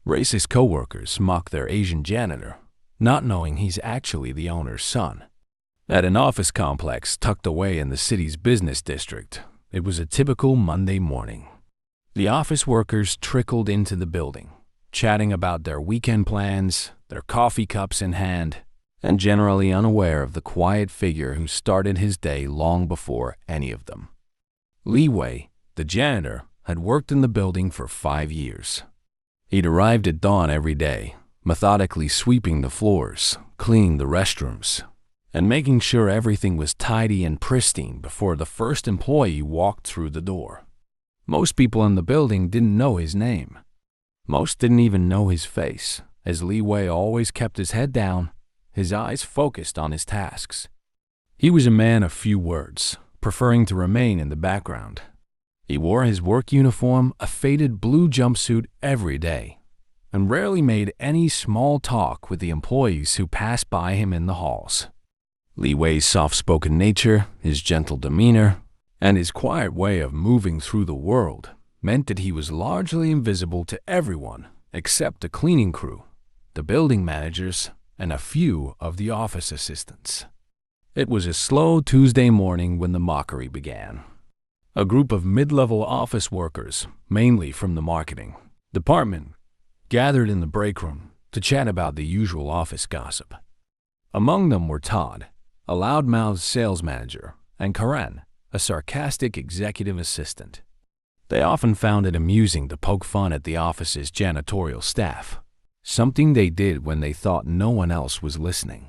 Racist coworkers mock their Asian janitor, not knowing he's actually the owner's son. At an office complex tucked away in the city's business district, it was a typical Monday morning. The office workers trickled into the building, chatting about their weekend plans, their coffee cups in hand, and generally unaware of the quiet figure who started his day long before any of them. Lee Wei, the janitor, had worked in the building for 5 years. He'd arrived at dawn every day, methodically sweeping the floors, cleaning the restrooms, and making sure everything was tidy and pristine before the first employee walked through the door. Most people in the building didn't know his name. Most didn't even know his face, as Lee Wei always kept his head down, his eyes focused on his tasks. He was a man of few words, preferring to remain in the background. He wore his work uniform, a faded blue jumpsuit, every day, and rarely made any small talk with the employees who passed by him in the halls. Lee Wei's soft-spoken nature, his gentle demeanor, and his quiet way of moving through the world meant that he was largely invisible to everyone except the cleaning crew, the building managers, and a few of the office assistants. It was a slow Tuesday morning when the mockery began. A group of mid-level office workers, mainly from the marketing department, gathered in the break room to chat about the usual office gossip. Among them were Todd, a loud-mouthed sales manager, and Karen, a sarcastic executive assistant. They often found it amusing to poke fun at the office's janitorial staff, something they did when they thought no one else was listening.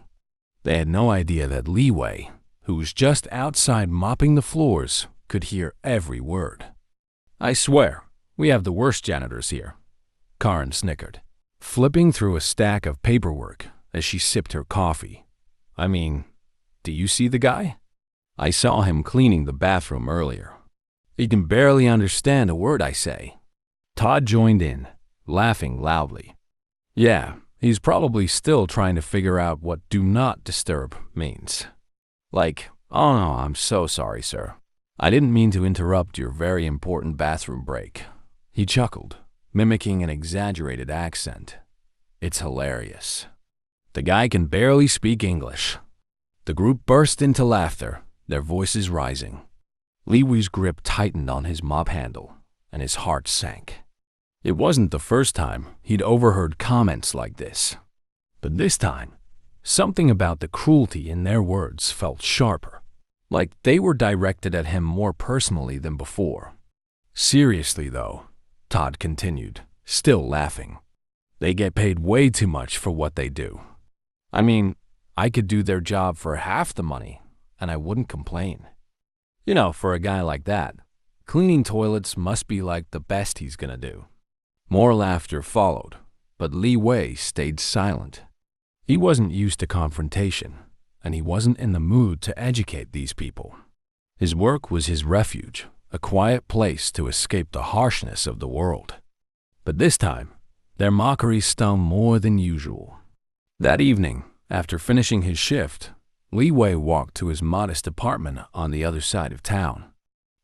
They had no idea that Lee Wei, who was just outside mopping the floors, could hear every word. "I swear, we have the worst janitors here," Karen snickered, flipping through a stack of paperwork as she sipped her coffee. "I mean, do you see the guy? I saw him cleaning the bathroom earlier. He can barely understand a word I say." Todd joined in, laughing loudly. "Yeah, he's probably still trying to figure out what do not disturb means. Like, oh no, I'm so sorry, sir. I didn't mean to interrupt your very important bathroom break." He chuckled, mimicking an exaggerated accent. "It's hilarious. The guy can barely speak English." The group burst into laughter, their voices rising. Lee Wei's grip tightened on his mop handle, and his heart sank. It wasn't the first time he'd overheard comments like this. But this time, something about the cruelty in their words felt sharper, like they were directed at him more personally than before. "Seriously, though," Todd continued, still laughing, "they get paid way too much for what they do. I mean, I could do their job for half the money, and I wouldn't complain. You know, for a guy like that, cleaning toilets must be like the best he's gonna do." More laughter followed, but Lee Wei stayed silent. He wasn't used to confrontation, and he wasn't in the mood to educate these people. His work was his refuge, a quiet place to escape the harshness of the world. But this time, their mockery stung more than usual. That evening, after finishing his shift, Lee Wei walked to his modest apartment on the other side of town.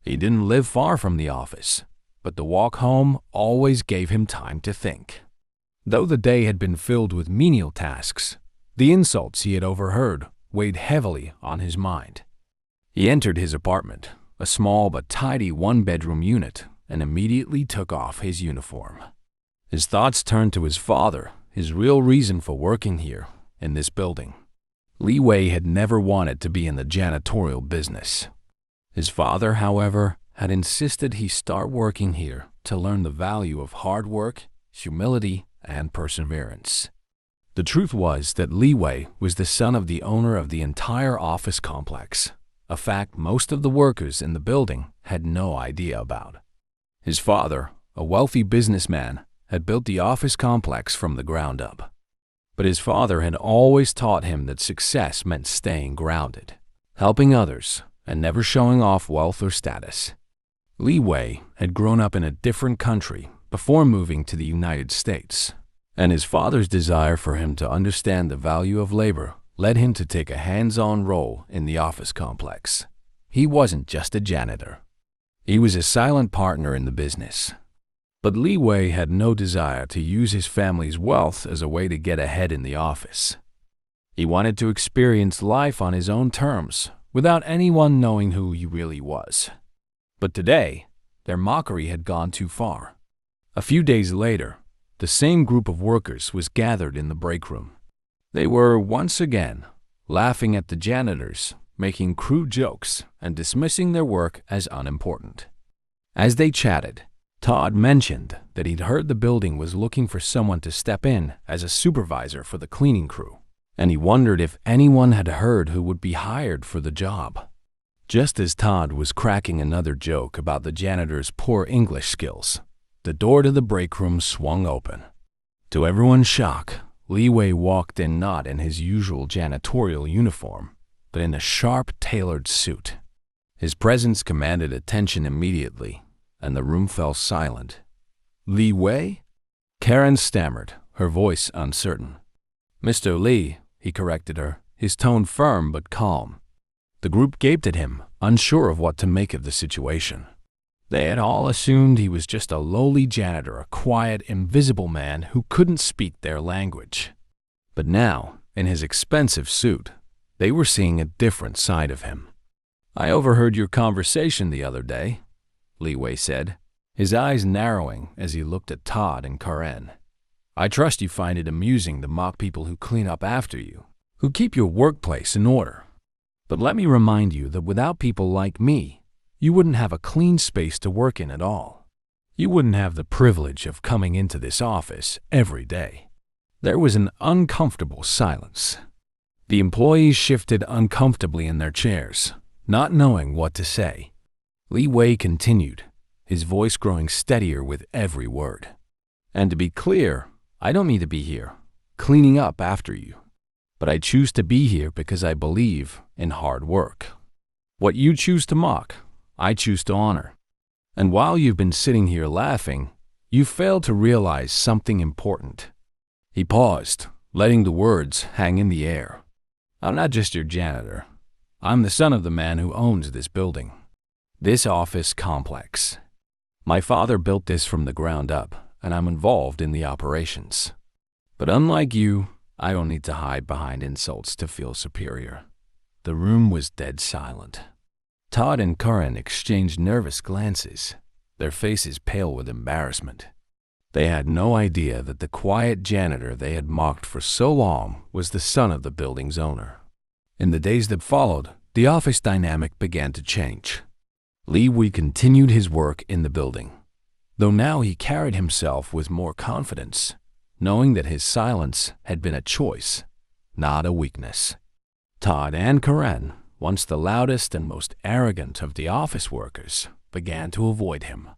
He didn't live far from the office, but the walk home always gave him time to think. Though the day had been filled with menial tasks, the insults he had overheard weighed heavily on his mind. He entered his apartment, a small but tidy one-bedroom unit, and immediately took off his uniform. His thoughts turned to his father, his real reason for working here, in this building. Lee Wei had never wanted to be in the janitorial business. His father, however, had insisted he start working here to learn the value of hard work, humility, and perseverance. The truth was that Lee Wei was the son of the owner of the entire office complex, a fact most of the workers in the building had no idea about. His father, a wealthy businessman, had built the office complex from the ground up. But his father had always taught him that success meant staying grounded, helping others, and never showing off wealth or status. Lee Wei had grown up in a different country before moving to the United States, and his father's desire for him to understand the value of labor led him to take a hands-on role in the office complex. He wasn't just a janitor. He was a silent partner in the business. But Li Wei had no desire to use his family's wealth as a way to get ahead in the office. He wanted to experience life on his own terms, without anyone knowing who he really was. But today, their mockery had gone too far. A few days later, the same group of workers was gathered in the break room. They were, once again, laughing at the janitors, making crude jokes, and dismissing their work as unimportant. As they chatted, Todd mentioned that he'd heard the building was looking for someone to step in as a supervisor for the cleaning crew, and he wondered if anyone had heard who would be hired for the job. Just as Todd was cracking another joke about the janitor's poor English skills, the door to the break room swung open. To everyone's shock, Li Wei walked in not in his usual janitorial uniform, but in a sharp, tailored suit. His presence commanded attention immediately, and the room fell silent. "Li Wei?" Karen stammered, her voice uncertain. "Mr. Li," he corrected her, his tone firm but calm. The group gaped at him, unsure of what to make of the situation. They had all assumed he was just a lowly janitor, a quiet, invisible man who couldn't speak their language. But now, in his expensive suit, they were seeing a different side of him. "I overheard your conversation the other day," Li Wei said, his eyes narrowing as he looked at Todd and Karen. "I trust you find it amusing to mock people who clean up after you, who keep your workplace in order. But let me remind you that without people like me, you wouldn't have a clean space to work in at all. You wouldn't have the privilege of coming into this office every day." There was an uncomfortable silence. The employees shifted uncomfortably in their chairs, not knowing what to say. Li Wei continued, his voice growing steadier with every word. "And to be clear, I don't need to be here, cleaning up after you. But I choose to be here because I believe in hard work. What you choose to mock, I choose to honor. And while you've been sitting here laughing, you failed to realize something important." He paused, letting the words hang in the air. "I'm not just your janitor. I'm the son of the man who owns this building, this office complex. My father built this from the ground up, and I'm involved in the operations. But unlike you, I don't need to hide behind insults to feel superior." The room was dead silent. Todd and Karen exchanged nervous glances, their faces pale with embarrassment. They had no idea that the quiet janitor they had mocked for so long was the son of the building's owner. In the days that followed, the office dynamic began to change. Li Wei continued his work in the building, though now he carried himself with more confidence, knowing that his silence had been a choice, not a weakness. Todd and Karen, once the loudest and most arrogant of the office workers, began to avoid him.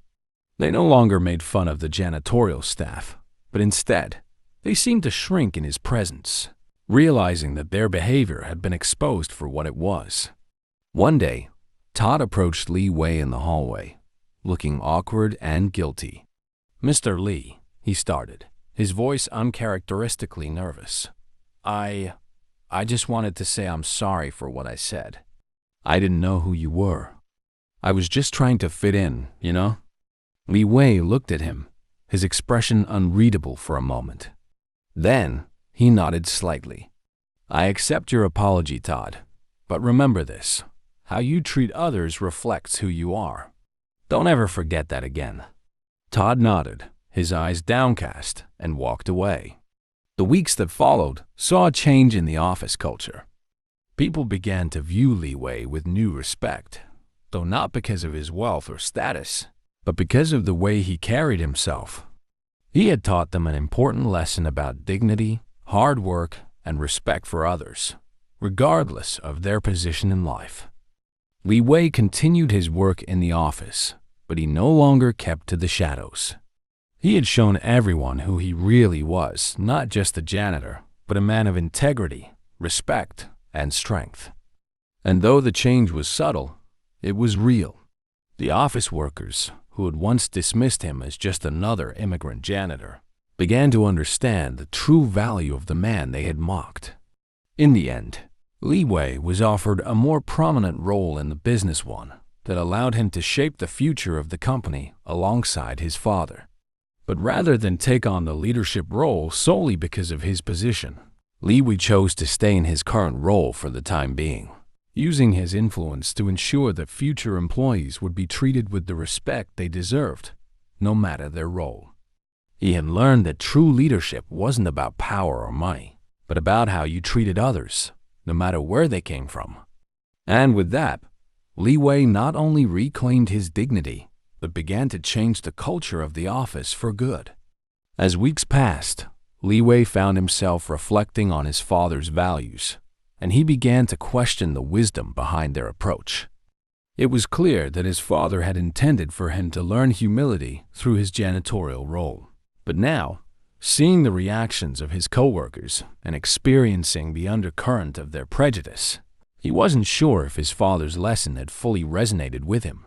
They no longer made fun of the janitorial staff, but instead, they seemed to shrink in his presence, realizing that their behavior had been exposed for what it was. One day, Todd approached Li Wei in the hallway, looking awkward and guilty. "Mr. Li," he started, his voice uncharacteristically nervous. I just wanted to say I'm sorry for what I said. I didn't know who you were. I was just trying to fit in, you know?" Li Wei looked at him, his expression unreadable for a moment. Then, he nodded slightly. "I accept your apology, Todd, but remember this. How you treat others reflects who you are. Don't ever forget that again." Todd nodded, his eyes downcast, and walked away. The weeks that followed saw a change in the office culture. People began to view Li Wei with new respect, though not because of his wealth or status, but because of the way he carried himself. He had taught them an important lesson about dignity, hard work, and respect for others, regardless of their position in life. Li Wei continued his work in the office, but he no longer kept to the shadows. He had shown everyone who he really was, not just a janitor, but a man of integrity, respect, and strength. And though the change was subtle, it was real. The office workers, who had once dismissed him as just another immigrant janitor, began to understand the true value of the man they had mocked. In the end, Li Wei was offered a more prominent role in the business one that allowed him to shape the future of the company alongside his father. But rather than take on the leadership role solely because of his position, Li Wei chose to stay in his current role for the time being, using his influence to ensure that future employees would be treated with the respect they deserved, no matter their role. He had learned that true leadership wasn't about power or money, but about how you treated others, no matter where they came from. And with that, Li Wei not only reclaimed his dignity, but began to change the culture of the office for good. As weeks passed, Li Wei found himself reflecting on his father's values, and he began to question the wisdom behind their approach. It was clear that his father had intended for him to learn humility through his janitorial role. But now, seeing the reactions of his coworkers and experiencing the undercurrent of their prejudice, he wasn't sure if his father's lesson had fully resonated with him.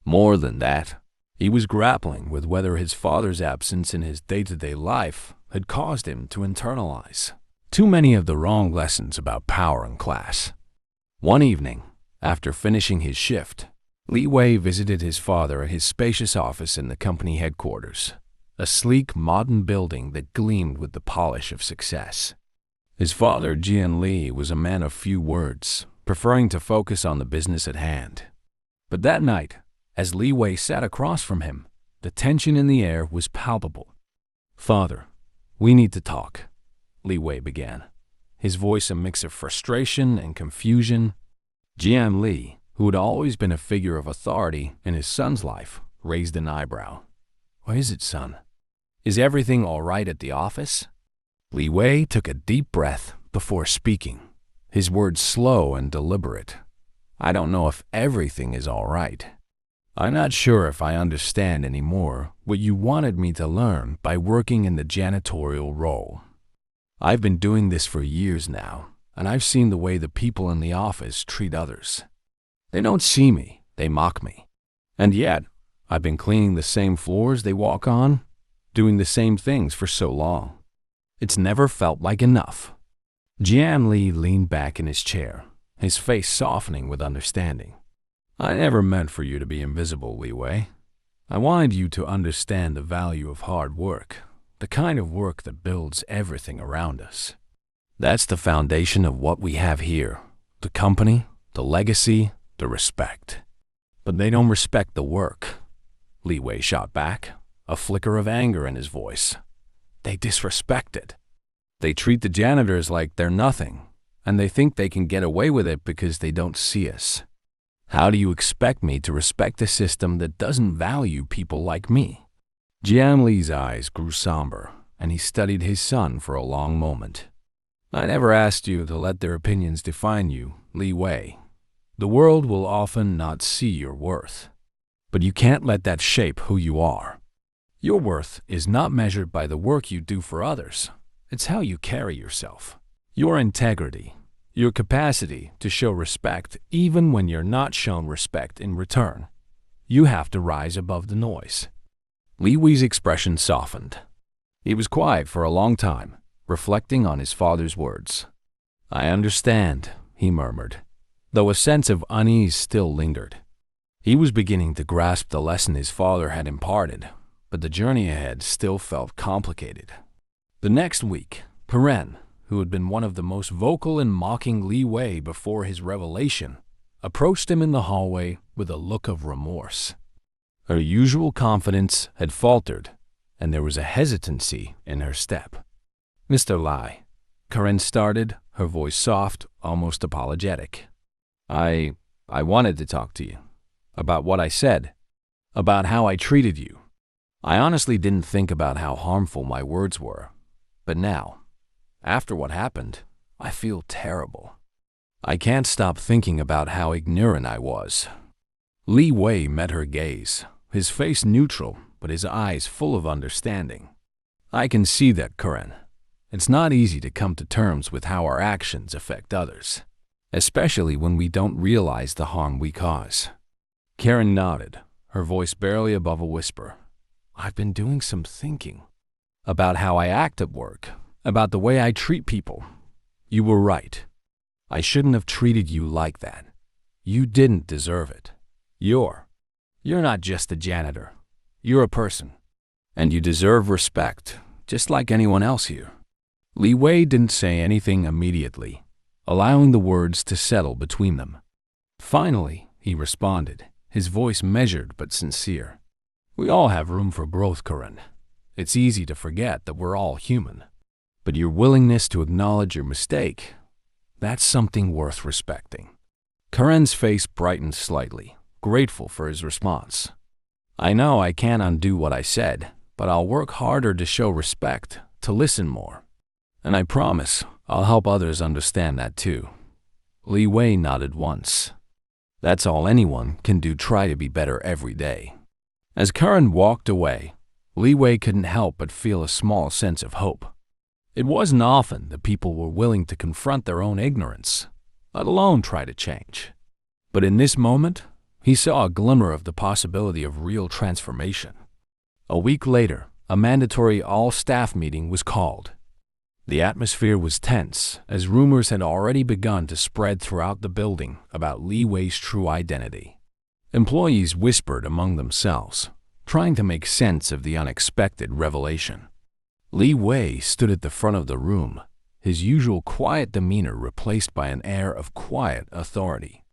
More than that, he was grappling with whether his father's absence in his day-to-day life had caused him to internalize too many of the wrong lessons about power and class. One evening, after finishing his shift, Li Wei visited his father at his spacious office in the company headquarters, a sleek, modern building that gleamed with the polish of success. His father, Jian Li, was a man of few words, preferring to focus on the business at hand. But that night, as Li Wei sat across from him, the tension in the air was palpable. "Father, we need to talk," Li Wei began, his voice a mix of frustration and confusion. Jian Li, who had always been a figure of authority in his son's life, raised an eyebrow. "What is it, son? Is everything all right at the office?" Li Wei took a deep breath before speaking, his words slow and deliberate. "I don't know if everything is all right. I'm not sure if I understand anymore what you wanted me to learn by working in the janitorial role. I've been doing this for years now, and I've seen the way the people in the office treat others. They don't see me, they mock me. And yet, I've been cleaning the same floors they walk on, doing the same things for so long. It's never felt like enough." Jian Li leaned back in his chair, his face softening with understanding. "I never meant for you to be invisible, Li Wei. I wanted you to understand the value of hard work, the kind of work that builds everything around us. That's the foundation of what we have here, the company, the legacy, the respect. But they don't respect the work," Li Wei shot back, a flicker of anger in his voice. "They disrespect it. They treat the janitors like they're nothing, and they think they can get away with it because they don't see us. How do you expect me to respect a system that doesn't value people like me?" Jian Li's eyes grew somber, and he studied his son for a long moment. "I never asked you to let their opinions define you, Li Wei. The world will often not see your worth, but you can't let that shape who you are. Your worth is not measured by the work you do for others. It's how you carry yourself. Your integrity, your capacity to show respect even when you're not shown respect in return. You have to rise above the noise." Li Wei's expression softened. He was quiet for a long time, reflecting on his father's words. "I understand," he murmured, though a sense of unease still lingered. He was beginning to grasp the lesson his father had imparted, but the journey ahead still felt complicated. The next week, Peren, who had been one of the most vocal in mocking Li Wei before his revelation, approached him in the hallway with a look of remorse. Her usual confidence had faltered, and there was a hesitancy in her step. "Mr. Lai," Karen started, her voice soft, almost apologetic. I wanted to talk to you. About what I said. About how I treated you. I honestly didn't think about how harmful my words were. But now, after what happened, I feel terrible. I can't stop thinking about how ignorant I was." Li Wei met her gaze, his face neutral, but his eyes full of understanding. "I can see that, Karen. It's not easy to come to terms with how our actions affect others, especially when we don't realize the harm we cause." Karen nodded, her voice barely above a whisper. "I've been doing some thinking about how I act at work, about the way I treat people. You were right. I shouldn't have treated you like that. You didn't deserve it. You're not just a janitor. You're a person. and you deserve respect, just like anyone else here." Li Wei didn't say anything immediately, allowing the words to settle between them. Finally, he responded, his voice measured but sincere. "We all have room for growth, Karen. It's easy to forget that we're all human. But your willingness to acknowledge your mistake, that's something worth respecting." Karen's face brightened slightly, grateful for his response. "I know I can't undo what I said, but I'll work harder to show respect, to listen more. And I promise I'll help others understand that too." Li Wei nodded once. That's all anyone can do, try to be better every day. As Karen walked away, Li Wei couldn't help but feel a small sense of hope. It wasn't often that people were willing to confront their own ignorance, let alone try to change. But in this moment, he saw a glimmer of the possibility of real transformation. A week later, a mandatory all-staff meeting was called. The atmosphere was tense, as rumors had already begun to spread throughout the building about Li Wei's true identity. Employees whispered among themselves, trying to make sense of the unexpected revelation. Li Wei stood at the front of the room, his usual quiet demeanor replaced by an air of quiet authority.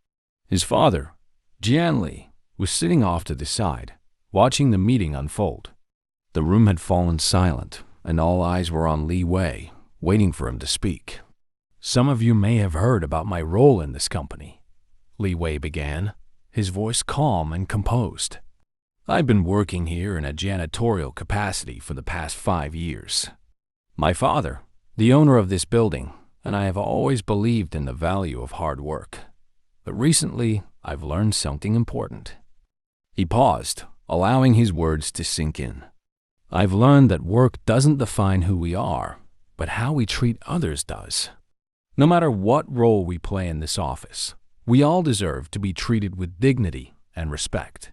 His father, Jian Li, was sitting off to the side, watching the meeting unfold. The room had fallen silent, and all eyes were on Li Wei, waiting for him to speak. "Some of you may have heard about my role in this company," Li Wei began, his voice calm and composed. "I've been working here in a janitorial capacity for the past 5 years. My father, the owner of this building, and I have always believed in the value of hard work. But recently, I've learned something important." He paused, allowing his words to sink in. "I've learned that work doesn't define who we are, but how we treat others does. No matter what role we play in this office, we all deserve to be treated with dignity and respect.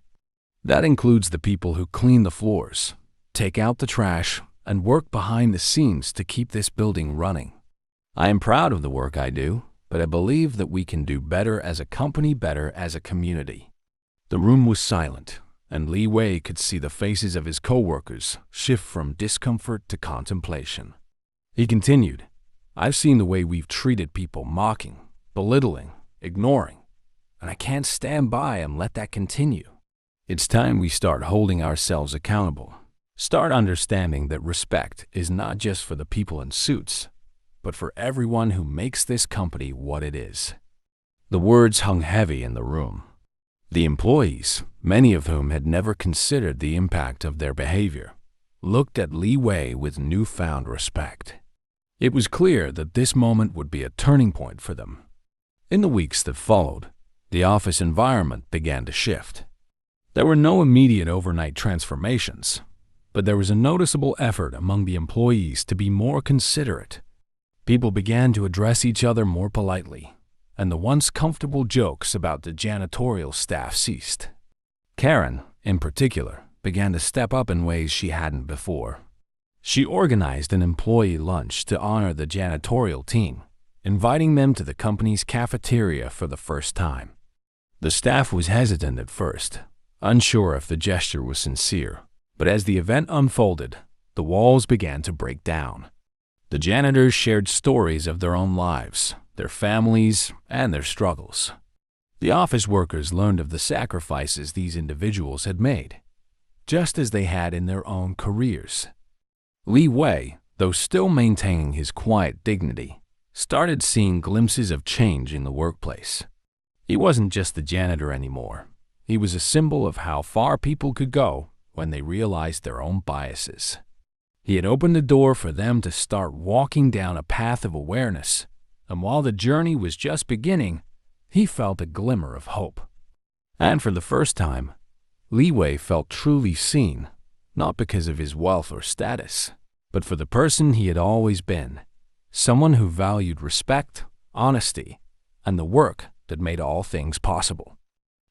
That includes the people who clean the floors, take out the trash, and work behind the scenes to keep this building running. I am proud of the work I do, but I believe that we can do better as a company, better as a community." The room was silent, and Li Wei could see the faces of his coworkers shift from discomfort to contemplation. He continued, "I've seen the way we've treated people, mocking, belittling, ignoring, and I can't stand by and let that continue. It's time we start holding ourselves accountable, start understanding that respect is not just for the people in suits, but for everyone who makes this company what it is." The words hung heavy in the room. The employees, many of whom had never considered the impact of their behavior, looked at Li Wei with newfound respect. It was clear that this moment would be a turning point for them. In the weeks that followed, the office environment began to shift. There were no immediate overnight transformations, but there was a noticeable effort among the employees to be more considerate. People began to address each other more politely, and the once comfortable jokes about the janitorial staff ceased. Karen, in particular, began to step up in ways she hadn't before. She organized an employee lunch to honor the janitorial team, inviting them to the company's cafeteria for the first time. The staff was hesitant at first, unsure if the gesture was sincere, but as the event unfolded, the walls began to break down. The janitors shared stories of their own lives, their families, and their struggles. The office workers learned of the sacrifices these individuals had made, just as they had in their own careers. Li Wei, though still maintaining his quiet dignity, started seeing glimpses of change in the workplace. He wasn't just the janitor anymore. He was a symbol of how far people could go when they realized their own biases. He had opened the door for them to start walking down a path of awareness, and while the journey was just beginning, he felt a glimmer of hope. And for the first time, Li Wei felt truly seen, not because of his wealth or status, but for the person he had always been, someone who valued respect, honesty, and the work that made all things possible.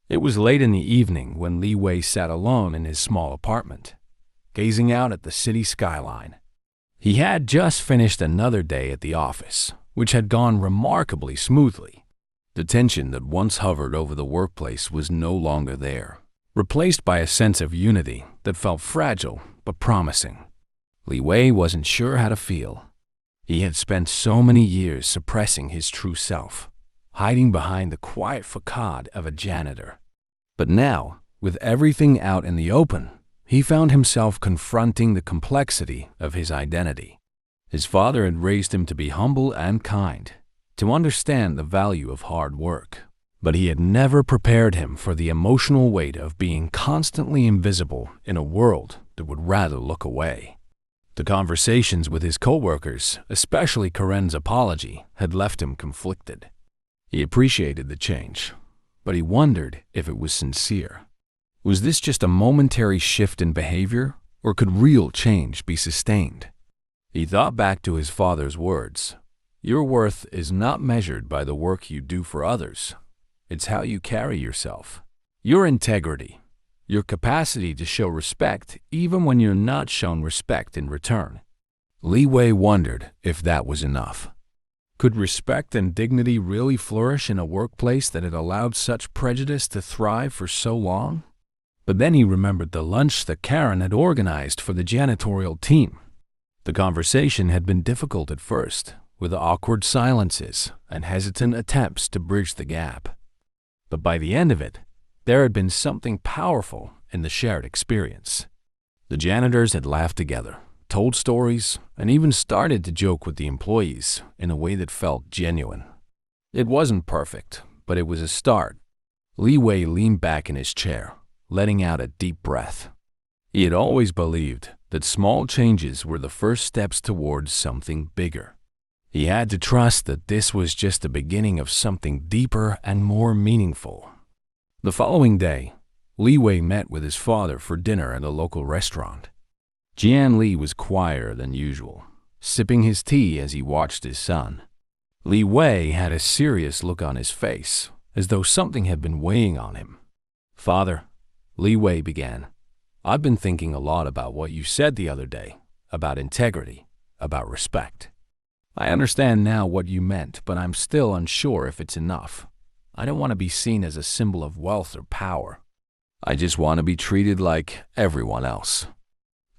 It was late in the evening when Li Wei sat alone in his small apartment, gazing out at the city skyline. He had just finished another day at the office, which had gone remarkably smoothly. The tension that once hovered over the workplace was no longer there, replaced by a sense of unity that felt fragile but promising. Li Wei wasn't sure how to feel. He had spent so many years suppressing his true self, hiding behind the quiet facade of a janitor. But now, with everything out in the open, he found himself confronting the complexity of his identity. His father had raised him to be humble and kind, to understand the value of hard work. But he had never prepared him for the emotional weight of being constantly invisible in a world that would rather look away. The conversations with his coworkers, especially Karen's apology, had left him conflicted. He appreciated the change, but he wondered if it was sincere. Was this just a momentary shift in behavior, or could real change be sustained? He thought back to his father's words, "Your worth is not measured by the work you do for others. It's how you carry yourself. Your integrity, your capacity to show respect even when you're not shown respect in return." Li Wei wondered if that was enough. Could respect and dignity really flourish in a workplace that had allowed such prejudice to thrive for so long? But then he remembered the lunch that Karen had organized for the janitorial team. The conversation had been difficult at first, with awkward silences and hesitant attempts to bridge the gap. But by the end of it, there had been something powerful in the shared experience. The janitors had laughed together, told stories, and even started to joke with the employees in a way that felt genuine. It wasn't perfect, but it was a start. Li Wei leaned back in his chair, letting out a deep breath. He had always believed that small changes were the first steps towards something bigger. He had to trust that this was just the beginning of something deeper and more meaningful. The following day, Li Wei met with his father for dinner at a local restaurant. Jian Li was quieter than usual, sipping his tea as he watched his son. Li Wei had a serious look on his face, as though something had been weighing on him. "Father," Li Wei began, "I've been thinking a lot about what you said the other day, about integrity, about respect. I understand now what you meant, but I'm still unsure if it's enough. I don't want to be seen as a symbol of wealth or power. I just want to be treated like everyone else."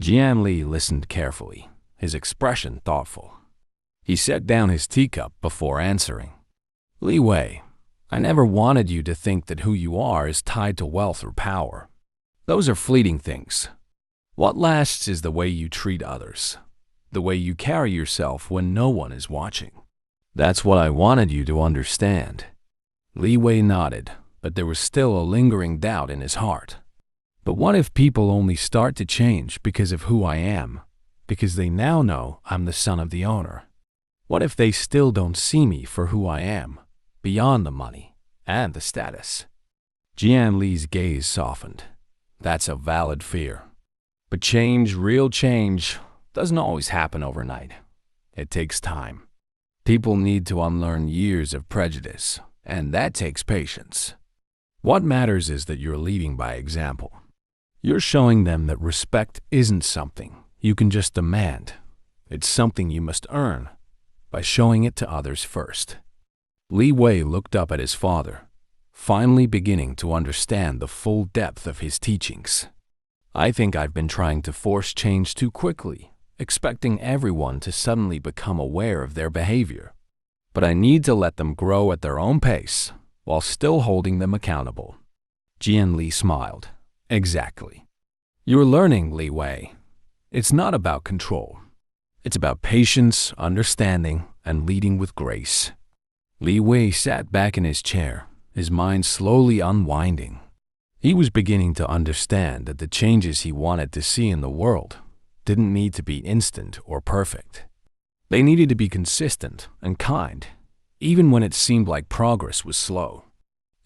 Jian Li listened carefully, his expression thoughtful. He set down his teacup before answering. "Li Wei, I never wanted you to think that who you are is tied to wealth or power. Those are fleeting things. What lasts is the way you treat others, the way you carry yourself when no one is watching. That's what I wanted you to understand." Li Wei nodded, but there was still a lingering doubt in his heart. But what if people only start to change because of who I am, because they now know I'm the son of the owner? What if they still don't see me for who I am, beyond the money and the status? Jian Li's gaze softened. That's a valid fear. But change, real change, doesn't always happen overnight. It takes time. People need to unlearn years of prejudice, and that takes patience. What matters is that you're leading by example. You're showing them that respect isn't something you can just demand. It's something you must earn by showing it to others first. Li Wei looked up at his father, finally beginning to understand the full depth of his teachings. "I think I've been trying to force change too quickly, expecting everyone to suddenly become aware of their behavior. But I need to let them grow at their own pace while still holding them accountable." Jian Li smiled. "Exactly. You're learning, Li Wei. It's not about control. It's about patience, understanding, and leading with grace." Li Wei sat back in his chair, his mind slowly unwinding. He was beginning to understand that the changes he wanted to see in the world didn't need to be instant or perfect. They needed to be consistent and kind, even when it seemed like progress was slow.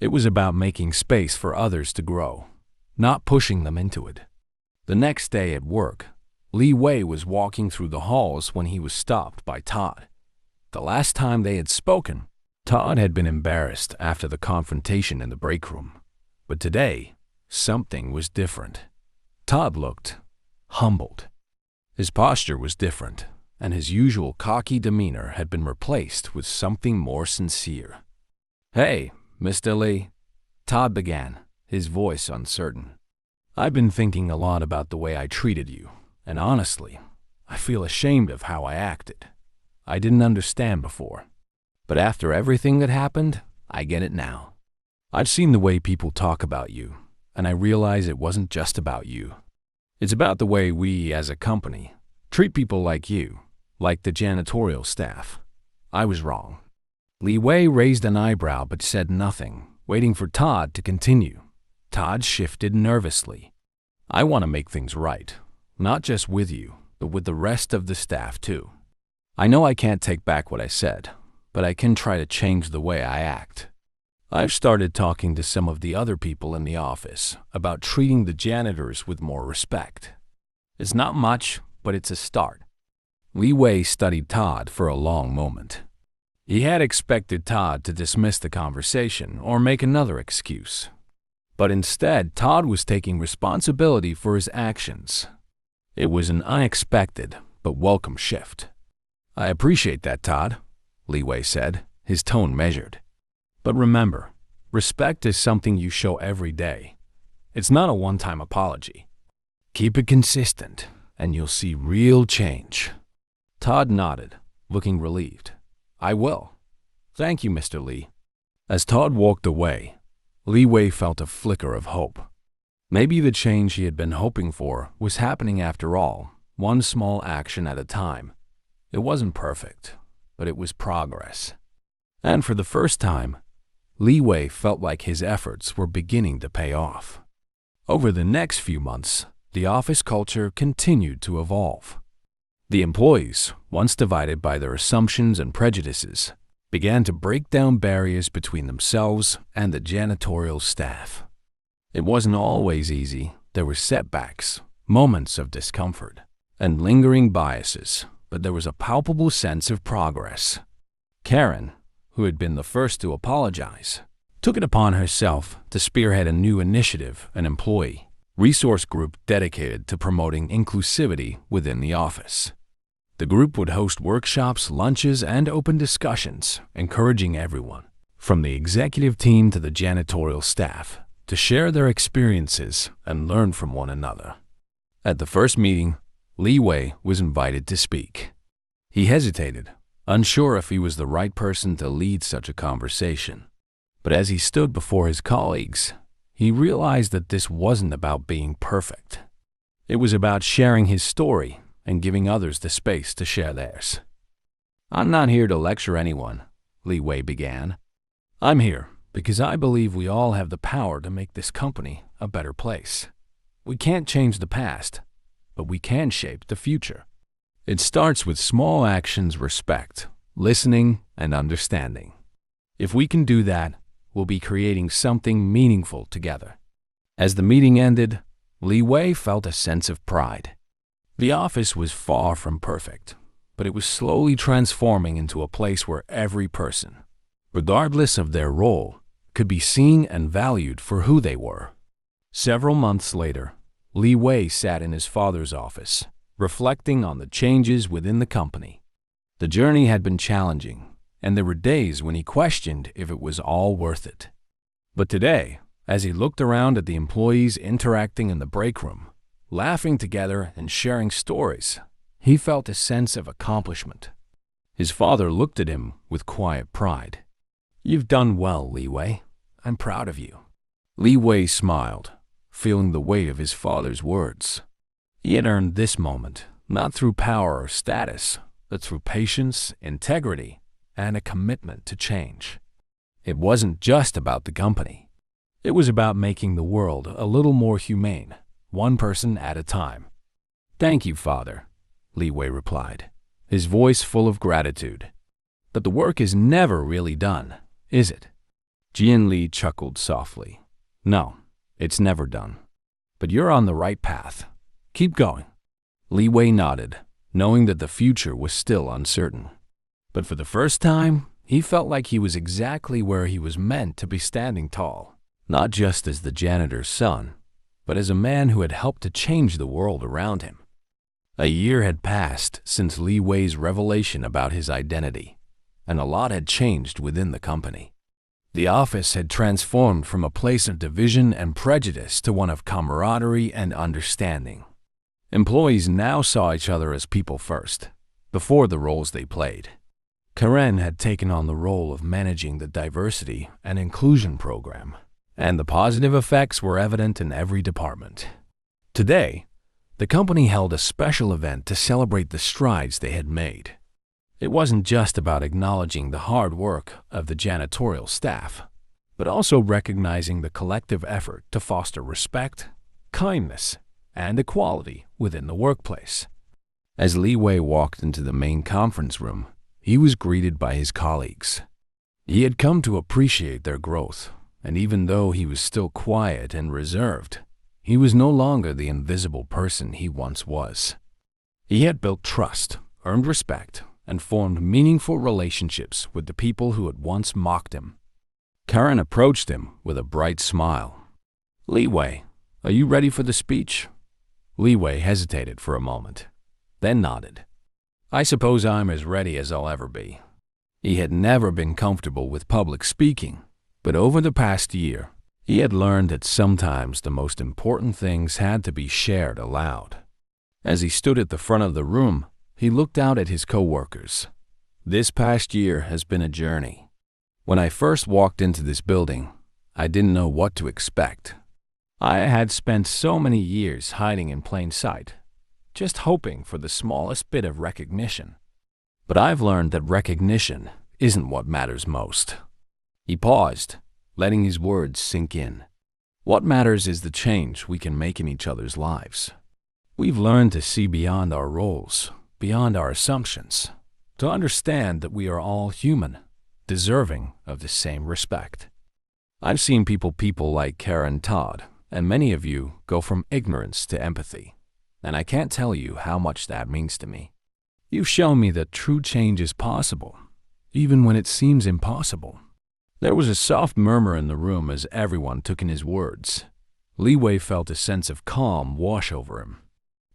It was about making space for others to grow, not pushing them into it. The next day at work, Li Wei was walking through the halls when he was stopped by Todd. The last time they had spoken, Todd had been embarrassed after the confrontation in the break room. But today, something was different. Todd looked humbled. His posture was different, and his usual cocky demeanor had been replaced with something more sincere. "Hey, Mr. Li," Todd began, his voice uncertain. "I've been thinking a lot about the way I treated you, And honestly, I feel ashamed of how I acted. I didn't understand before. But after everything that happened, I get it now. I've seen the way people talk about you, and I realize it wasn't just about you. It's about the way we, as a company, treat people like you, like the janitorial staff. I was wrong. Li Wei raised an eyebrow but said nothing, waiting for Todd to continue. Todd shifted nervously. I want to make things right, not just with you, but with the rest of the staff too. I know I can't take back what I said, but I can try to change the way I act. I've started talking to some of the other people in the office about treating the janitors with more respect. It's not much, but it's a start. Li Wei studied Todd for a long moment. He had expected Todd to dismiss the conversation or make another excuse. But instead, Todd was taking responsibility for his actions. It was an unexpected but welcome shift. I appreciate that, Todd, Li Wei said, his tone measured. But remember, respect is something you show every day. It's not a one-time apology. Keep it consistent, and you'll see real change. Todd nodded, looking relieved. I will. Thank you, Mr. Li. As Todd walked away, Li Wei felt a flicker of hope. Maybe the change he had been hoping for was happening after all, one small action at a time. It wasn't perfect, but it was progress. And for the first time, Li Wei felt like his efforts were beginning to pay off. Over the next few months, the office culture continued to evolve. The employees, once divided by their assumptions and prejudices, began to break down barriers between themselves and the janitorial staff. It wasn't always easy. There were setbacks, moments of discomfort, and lingering biases, but there was a palpable sense of progress. Karen, who had been the first to apologize, took it upon herself to spearhead a new initiative, an employee resource group dedicated to promoting inclusivity within the office. The group would host workshops, lunches, and open discussions, encouraging everyone, from the executive team to the janitorial staff, to share their experiences and learn from one another. At the first meeting, Li Wei was invited to speak. He hesitated, unsure if he was the right person to lead such a conversation. But as he stood before his colleagues, he realized that this wasn't about being perfect. It was about sharing his story and giving others the space to share theirs. I'm not here to lecture anyone, Li Wei began. I'm here because I believe we all have the power to make this company a better place. We can't change the past, but we can shape the future. It starts with small actions, respect, listening, and understanding. If we can do that, we'll be creating something meaningful together. As the meeting ended, Li Wei felt a sense of pride. The office was far from perfect, but it was slowly transforming into a place where every person, regardless of their role, could be seen and valued for who they were. Several months later, Li Wei sat in his father's office, reflecting on the changes within the company. The journey had been challenging, and there were days when he questioned if it was all worth it. But today, as he looked around at the employees interacting in the break room, laughing together and sharing stories, he felt a sense of accomplishment. His father looked at him with quiet pride. You've done well, Li Wei. I'm proud of you. Li Wei smiled, feeling the weight of his father's words. He had earned this moment, not through power or status, but through patience, integrity, and a commitment to change. It wasn't just about the company. It was about making the world a little more humane, one person at a time. Thank you, Father, Li Wei replied, his voice full of gratitude. But the work is never really done, is it? Jian Li chuckled softly. No, it's never done. But you're on the right path. Keep going. Li Wei nodded, knowing that the future was still uncertain. But for the first time, he felt like he was exactly where he was meant to be standing tall, not just as the janitor's son, but as a man who had helped to change the world around him. A year had passed since Li Wei's revelation about his identity, and a lot had changed within the company. The office had transformed from a place of division and prejudice to one of camaraderie and understanding. Employees now saw each other as people first, before the roles they played. Karen had taken on the role of managing the diversity and inclusion program, and the positive effects were evident in every department. Today, the company held a special event to celebrate the strides they had made. It wasn't just about acknowledging the hard work of the janitorial staff, but also recognizing the collective effort to foster respect, kindness, and equality within the workplace. As Li Wei walked into the main conference room, he was greeted by his colleagues. He had come to appreciate their growth, and even though he was still quiet and reserved, he was no longer the invisible person he once was. He had built trust, earned respect, and formed meaningful relationships with the people who had once mocked him. Karen approached him with a bright smile. "Li Wei, are you ready for the speech?" Li Wei hesitated for a moment, then nodded. "I suppose I'm as ready as I'll ever be." He had never been comfortable with public speaking, but over the past year, he had learned that sometimes the most important things had to be shared aloud. As he stood at the front of the room, he looked out at his coworkers. "This past year has been a journey. When I first walked into this building, I didn't know what to expect. I had spent so many years hiding in plain sight, just hoping for the smallest bit of recognition. But I've learned that recognition isn't what matters most." He paused, letting his words sink in. What matters is the change we can make in each other's lives. We've learned to see beyond our roles, beyond our assumptions, to understand that we are all human, deserving of the same respect. I've seen people like Karen Todd, and many of you go from ignorance to empathy, and I can't tell you how much that means to me. You've shown me that true change is possible, even when it seems impossible. There was a soft murmur in the room as everyone took in his words. Li Wei felt a sense of calm wash over him.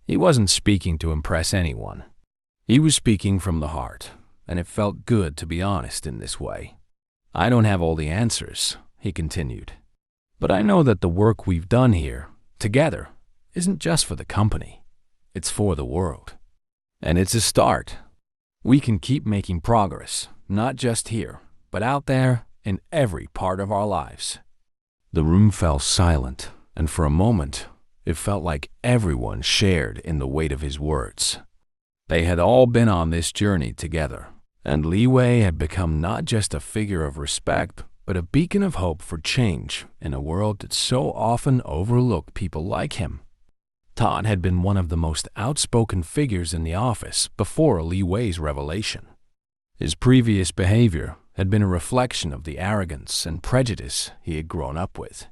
He wasn't speaking to impress anyone. He was speaking from the heart, and it felt good to be honest in this way. "I don't have all the answers," he continued, "but I know that the work we've done here, together, isn't just for the company. It's for the world. And it's a start. We can keep making progress, not just here, but out there in every part of our lives." The room fell silent, and for a moment, it felt like everyone shared in the weight of his words. They had all been on this journey together, and Li Wei had become not just a figure of respect, but a beacon of hope for change in a world that so often overlooked people like him. Todd had been one of the most outspoken figures in the office before Li Wei's revelation. His previous behavior had been a reflection of the arrogance and prejudice he had grown up with.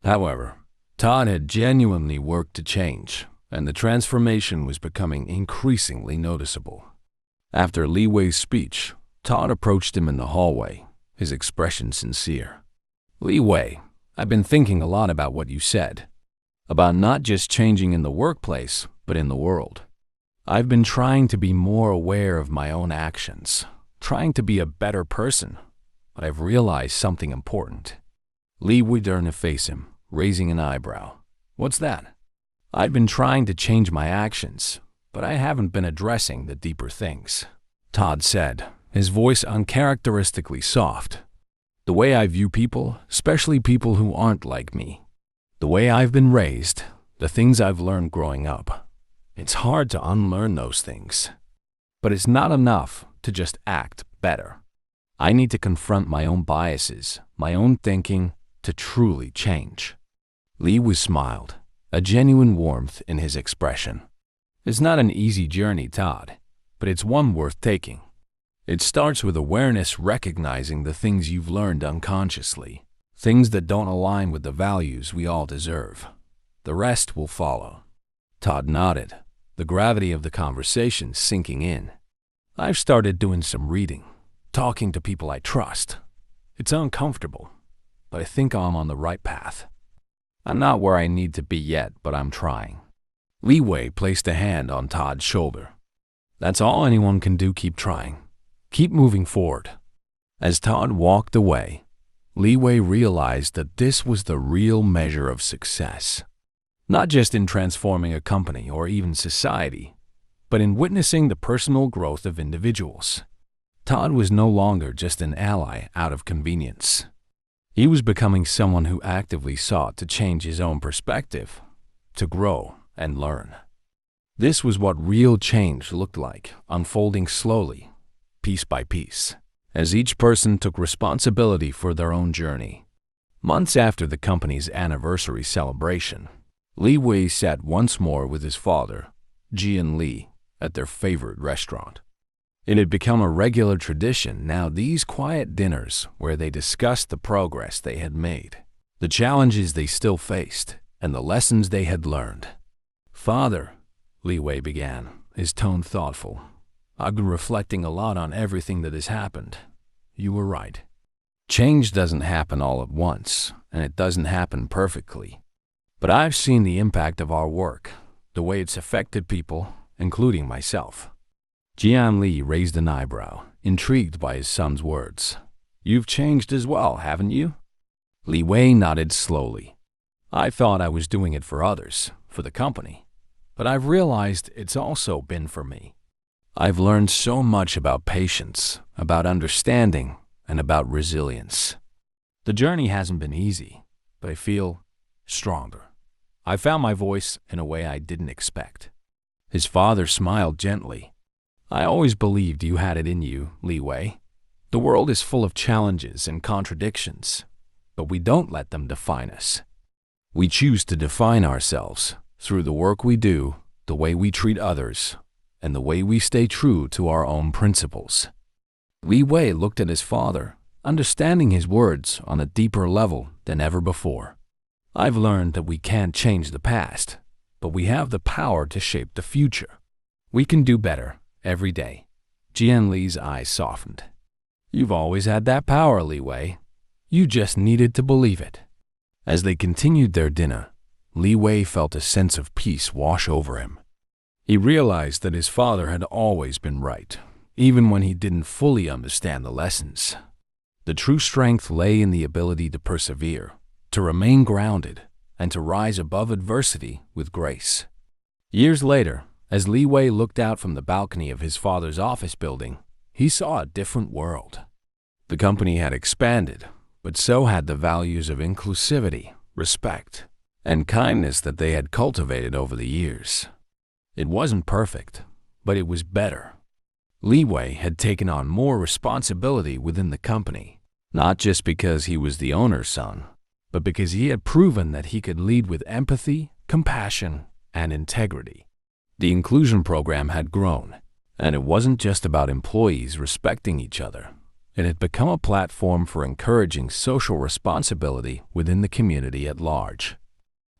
However, Todd had genuinely worked to change, and the transformation was becoming increasingly noticeable. After Li Wei's speech, Todd approached him in the hallway, his expression sincere. "Li Wei, I've been thinking a lot about what you said, about not just changing in the workplace, but in the world. I've been trying to be more aware of my own actions, trying to be a better person, but I've realized something important." Li Wei turned to face him, raising an eyebrow. "What's that?" "I've been trying to change my actions, but I haven't been addressing the deeper things," Todd said, his voice uncharacteristically soft. "The way I view people, especially people who aren't like me, the way I've been raised, the things I've learned growing up. It's hard to unlearn those things. But it's not enough to just act better. I need to confront my own biases, my own thinking, to truly change." Li Wei smiled, a genuine warmth in his expression. "It's not an easy journey, Todd, but it's one worth taking. It starts with awareness, recognizing the things you've learned unconsciously, things that don't align with the values we all deserve. The rest will follow." Todd nodded, the gravity of the conversation sinking in. "I've started doing some reading, talking to people I trust. It's uncomfortable, but I think I'm on the right path. I'm not where I need to be yet, but I'm trying." Li Wei placed a hand on Todd's shoulder. "That's all anyone can do. Keep trying. Keep moving forward." As Todd walked away, Li Wei realized that this was the real measure of success. not just in transforming a company or even society, but in witnessing the personal growth of individuals. Todd was no longer just an ally out of convenience. He was becoming someone who actively sought to change his own perspective, to grow and learn. This was what real change looked like, unfolding slowly, piece by piece, as each person took responsibility for their own journey. Months after the company's anniversary celebration, Li Wei sat once more with his father, Jian Li, at their favorite restaurant. It had become a regular tradition now, these quiet dinners where they discussed the progress they had made, the challenges they still faced, and the lessons they had learned. "Father," Li Wei began, his tone thoughtful, "I've been reflecting a lot on everything that has happened. You were right. Change doesn't happen all at once, and it doesn't happen perfectly. But I've seen the impact of our work, the way it's affected people, including myself." Jian Li raised an eyebrow, intrigued by his son's words. "You've changed as well, haven't you?" Li Wei nodded slowly. "I thought I was doing it for others, for the company, but I've realized it's also been for me. I've learned so much about patience, about understanding, and about resilience. The journey hasn't been easy, but I feel stronger. I found my voice in a way I didn't expect." His father smiled gently. "I always believed you had it in you, Li Wei. The world is full of challenges and contradictions, but we don't let them define us. We choose to define ourselves through the work we do, the way we treat others, and the way we stay true to our own principles." Li Wei looked at his father, understanding his words on a deeper level than ever before. "I've learned that we can't change the past, but we have the power to shape the future. We can do better every day." Jian Li's eyes softened. "You've always had that power, Li Wei. You just needed to believe it." As they continued their dinner, Li Wei felt a sense of peace wash over him. He realized that his father had always been right, even when he didn't fully understand the lessons. The true strength lay in the ability to persevere, to remain grounded, and to rise above adversity with grace. Years later, as Li Wei looked out from the balcony of his father's office building, he saw a different world. The company had expanded, but so had the values of inclusivity, respect, and kindness that they had cultivated over the years. It wasn't perfect, but it was better. Li Wei had taken on more responsibility within the company, not just because he was the owner's son, but because he had proven that he could lead with empathy, compassion, and integrity. The inclusion program had grown, and it wasn't just about employees respecting each other. It had become a platform for encouraging social responsibility within the community at large.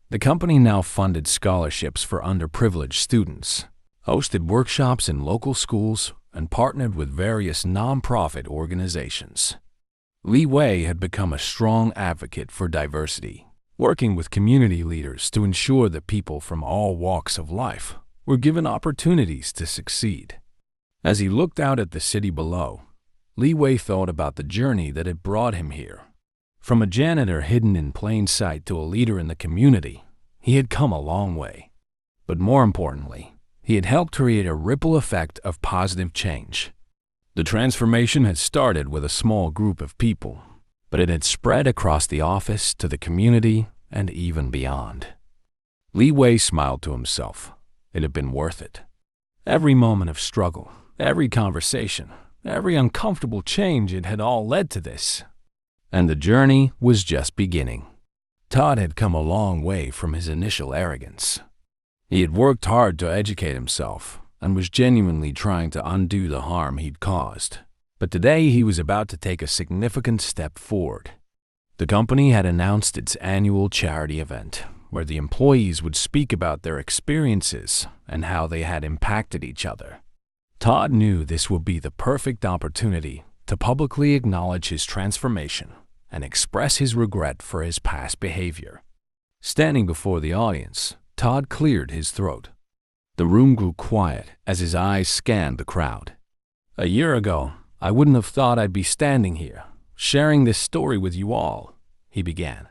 The company now funded scholarships for underprivileged students, hosted workshops in local schools, and partnered with various nonprofit organizations. Li Wei had become a strong advocate for diversity, working with community leaders to ensure that people from all walks of life were given opportunities to succeed. As he looked out at the city below, Li Wei thought about the journey that had brought him here. From a janitor hidden in plain sight to a leader in the community, he had come a long way. But more importantly, he had helped create a ripple effect of positive change. The transformation had started with a small group of people, but it had spread across the office to the community and even beyond. Li Wei smiled to himself. It had been worth it. Every moment of struggle, every conversation, every uncomfortable change, it had all led to this. And the journey was just beginning. Todd had come a long way from his initial arrogance. He had worked hard to educate himself and was genuinely trying to undo the harm he'd caused. But today he was about to take a significant step forward. The company had announced its annual charity event, where the employees would speak about their experiences and how they had impacted each other. Todd knew this would be the perfect opportunity to publicly acknowledge his transformation and express his regret for his past behavior. Standing before the audience, Todd cleared his throat. The room grew quiet as his eyes scanned the crowd. "A year ago, I wouldn't have thought I'd be standing here, sharing this story with you all," he began.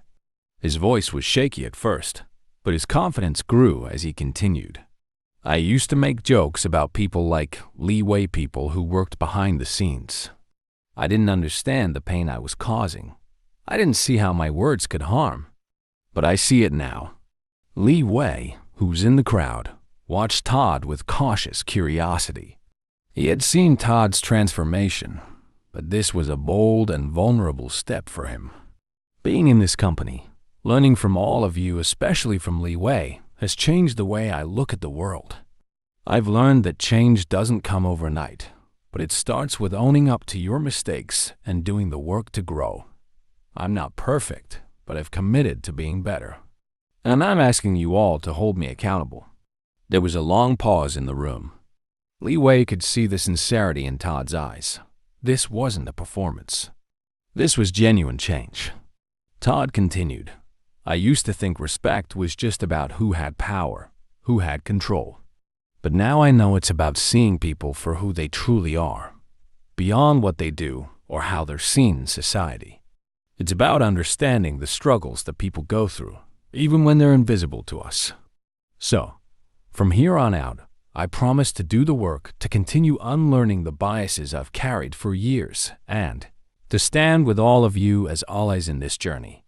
His voice was shaky at first, but his confidence grew as he continued. I used to make jokes about people like leeway people who worked behind the scenes. I didn't understand the pain I was causing. I didn't see how my words could harm. But I see it now. Lee Wei, who's in the crowd, watched Todd with cautious curiosity. He had seen Todd's transformation, but this was a bold and vulnerable step for him. Being in this company, learning from all of you, especially from Lee Wei, has changed the way I look at the world. I've learned that change doesn't come overnight, but it starts with owning up to your mistakes and doing the work to grow. I'm not perfect, but I've committed to being better. And I'm asking you all to hold me accountable. There was a long pause in the room. Lee Wei could see the sincerity in Todd's eyes. This wasn't a performance. This was genuine change. Todd continued, I used to think respect was just about who had power, who had control. But now I know it's about seeing people for who they truly are, beyond what they do or how they're seen in society. It's about understanding the struggles that people go through, even when they're invisible to us. So, from here on out, I promise to do the work to continue unlearning the biases I've carried for years and to stand with all of you as allies in this journey.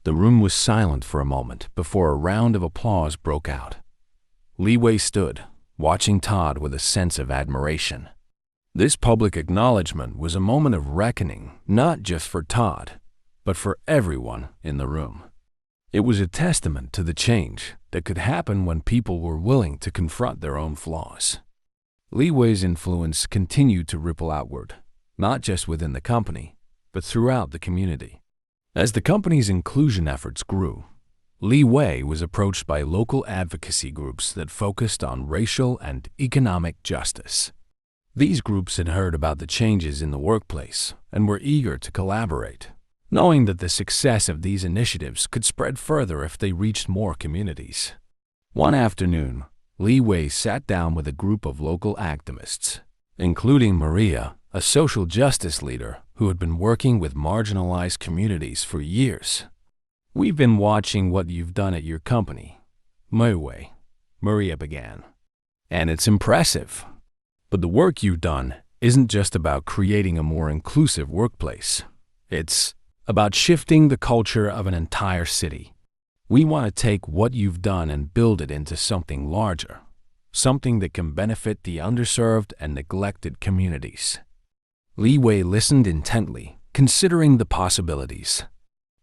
The room was silent for a moment before a round of applause broke out. Lee Wei stood, watching Todd with a sense of admiration. This public acknowledgement was a moment of reckoning, not just for Todd, but for everyone in the room. It was a testament to the change that could happen when people were willing to confront their own flaws. Lee Wei's influence continued to ripple outward, not just within the company, but throughout the community. As the company's inclusion efforts grew, Lee Wei was approached by local advocacy groups that focused on racial and economic justice. These groups had heard about the changes in the workplace and were eager to collaborate, knowing that the success of these initiatives could spread further if they reached more communities. One afternoon, Lee Wei sat down with a group of local activists, including Maria, a social justice leader who had been working with marginalized communities for years. We've been watching what you've done at your company, Wei, Maria began. And it's impressive. But the work you've done isn't just about creating a more inclusive workplace. It's about shifting the culture of an entire city. We want to take what you've done and build it into something larger, something that can benefit the underserved and neglected communities. Lee Wei listened intently, considering the possibilities.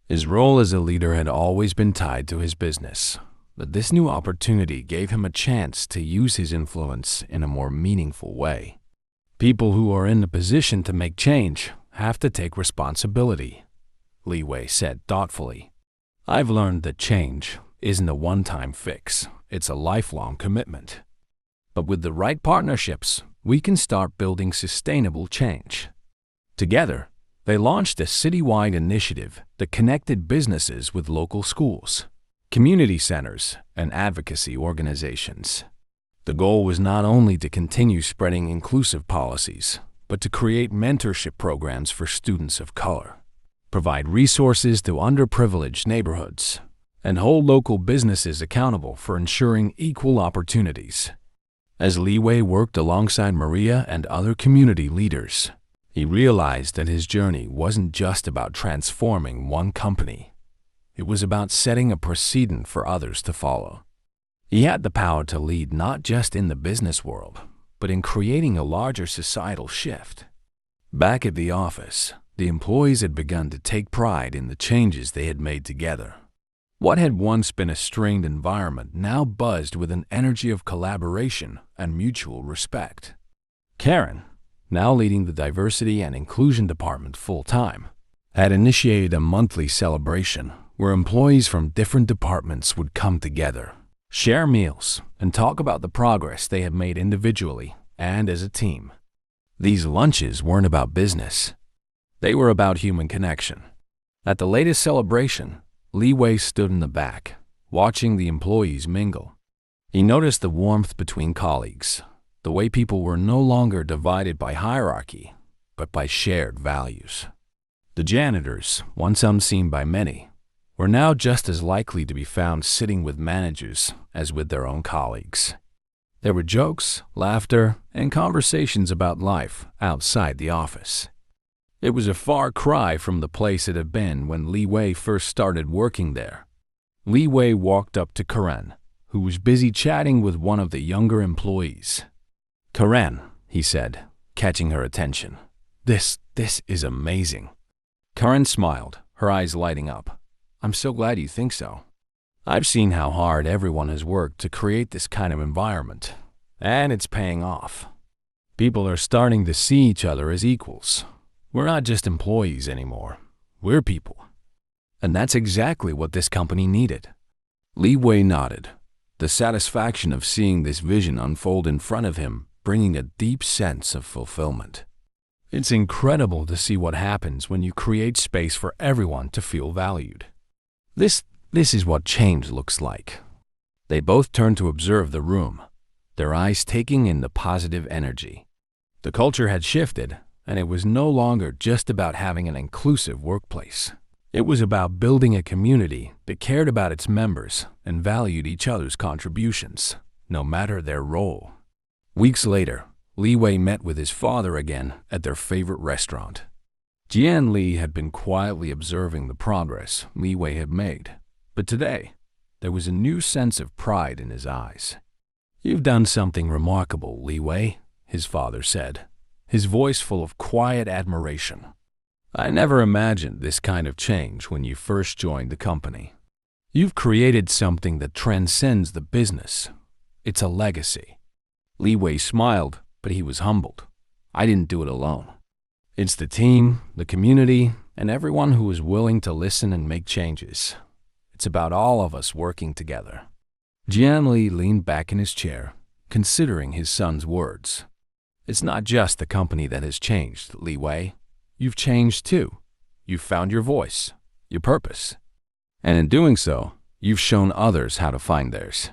His role as a leader had always been tied to his business, but this new opportunity gave him a chance to use his influence in a more meaningful way. People who are in the position to make change have to take responsibility, Lee Wei said thoughtfully. I've learned that change isn't a one-time fix, it's a lifelong commitment. But with the right partnerships, we can start building sustainable change. Together, they launched a citywide initiative that connected businesses with local schools, community centers, and advocacy organizations. The goal was not only to continue spreading inclusive policies, but to create mentorship programs for students of color, provide resources to underprivileged neighborhoods, and hold local businesses accountable for ensuring equal opportunities. As Lee Wei worked alongside Maria and other community leaders, he realized that his journey wasn't just about transforming one company. It was about setting a precedent for others to follow. He had the power to lead not just in the business world, but in creating a larger societal shift. Back at the office, the employees had begun to take pride in the changes they had made together. What had once been a strained environment now buzzed with an energy of collaboration and mutual respect. Karen, now leading the diversity and inclusion department full-time, had initiated a monthly celebration where employees from different departments would come together, share meals, and talk about the progress they had made individually and as a team. These lunches weren't about business. They were about human connection. At the latest celebration, Lee Wei stood in the back, watching the employees mingle. He noticed the warmth between colleagues, the way people were no longer divided by hierarchy, but by shared values. The janitors, once unseen by many, were now just as likely to be found sitting with managers as with their own colleagues. There were jokes, laughter, and conversations about life outside the office. It was a far cry from the place it had been when Li Wei first started working there. Li Wei walked up to Karen, who was busy chatting with one of the younger employees. "Karen," he said, catching her attention. This is amazing." Karen smiled, her eyes lighting up. "I'm so glad you think so. I've seen how hard everyone has worked to create this kind of environment, and it's paying off. People are starting to see each other as equals. We're not just employees anymore. We're people. And that's exactly what this company needed." Li Wei nodded, the satisfaction of seeing this vision unfold in front of him bringing a deep sense of fulfillment. It's incredible to see what happens when you create space for everyone to feel valued. This is what change looks like. They both turned to observe the room, their eyes taking in the positive energy. The culture had shifted, and it was no longer just about having an inclusive workplace. It was about building a community that cared about its members and valued each other's contributions, no matter their role. Weeks later, Li Wei met with his father again at their favorite restaurant. Jian Li had been quietly observing the progress Li Wei had made, but today, there was a new sense of pride in his eyes. "You've done something remarkable, Li Wei," his father said, his voice full of quiet admiration. "I never imagined this kind of change when you first joined the company. You've created something that transcends the business. It's a legacy." Li Wei smiled, but he was humbled. "I didn't do it alone. It's the team, the community, and everyone who is willing to listen and make changes. It's about all of us working together." Jian Li leaned back in his chair, considering his son's words. "It's not just the company that has changed, Li Wei. You've changed too. You've found your voice, your purpose. And in doing so, you've shown others how to find theirs."